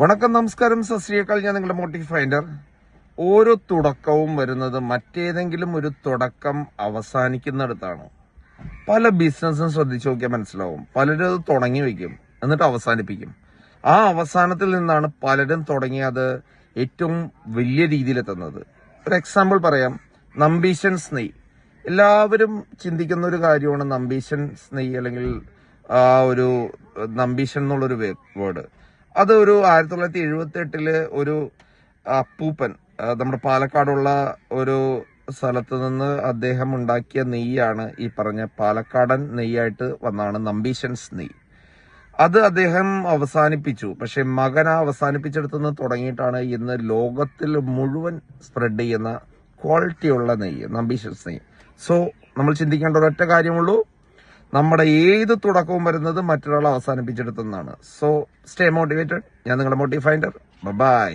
വണക്കം, നമസ്കാരം, സത് ശ്രീ അകാൽ. ഞാൻ നിങ്ങളുടെ മോട്ടീവ് ഫൈൻഡർ. ഓരോ തുടക്കവും വരുന്നത് മറ്റേതെങ്കിലും ഒരു തുടക്കം അവസാനിക്കുന്നിടത്താണ്. പല ബിസിനസ്സും ശ്രദ്ധിച്ചു നോക്കിയാൽ മനസ്സിലാവും. പലരും അത് തുടങ്ങി വയ്ക്കും, എന്നിട്ട് അവസാനിപ്പിക്കും. ആ അവസാനത്തിൽ നിന്നാണ് പലരും തുടങ്ങി അത് ഏറ്റവും വലിയ രീതിയിലെത്തുന്നത്. ഒരു എക്സാമ്പിൾ പറയാം. നമ്പീശൻസ് നെയ്. എല്ലാവരും ചിന്തിക്കുന്ന ഒരു കാര്യമാണ് നമ്പീശൻസ് നെയ്, അല്ലെങ്കിൽ ഒരു നമ്പീഷൻ എന്നുള്ളൊരു വേർഡ്. അത് ഒരു 1978 ഒരു അപ്പൂപ്പൻ, നമ്മുടെ പാലക്കാടുള്ള ഒരു സ്ഥലത്ത് നിന്ന് അദ്ദേഹം ഉണ്ടാക്കിയ നെയ്യാണ് ഈ പറഞ്ഞ പാലക്കാടൻ നെയ്യായിട്ട് വന്നാണ് നമ്പീശൻസ് നെയ്യ്. അത് അദ്ദേഹം അവസാനിപ്പിച്ചു. പക്ഷെ മകൻ ആ അവസാനിപ്പിച്ചെടുത്തുനിന്ന് തുടങ്ങിയിട്ടാണ് ഇന്ന് ലോകത്തിൽ മുഴുവൻ സ്പ്രെഡ് ചെയ്യുന്ന ക്വാളിറ്റിയുള്ള നെയ്യ്, നമ്പീശൻസ് നെയ്യ്. സോ നമ്മൾ ചിന്തിക്കേണ്ട ഒരൊറ്റ കാര്യമുള്ളൂ, നമ്മുടെ ഏത് തുടക്കവും വരുന്നത് മറ്റൊരാൾ അവസാനിപ്പിച്ചെടുത്തെന്നാണ്. So stay motivated. ഞാൻ നിങ്ങളുടെ മോട്ടീവ് ഫൈൻഡർ. ബൈ.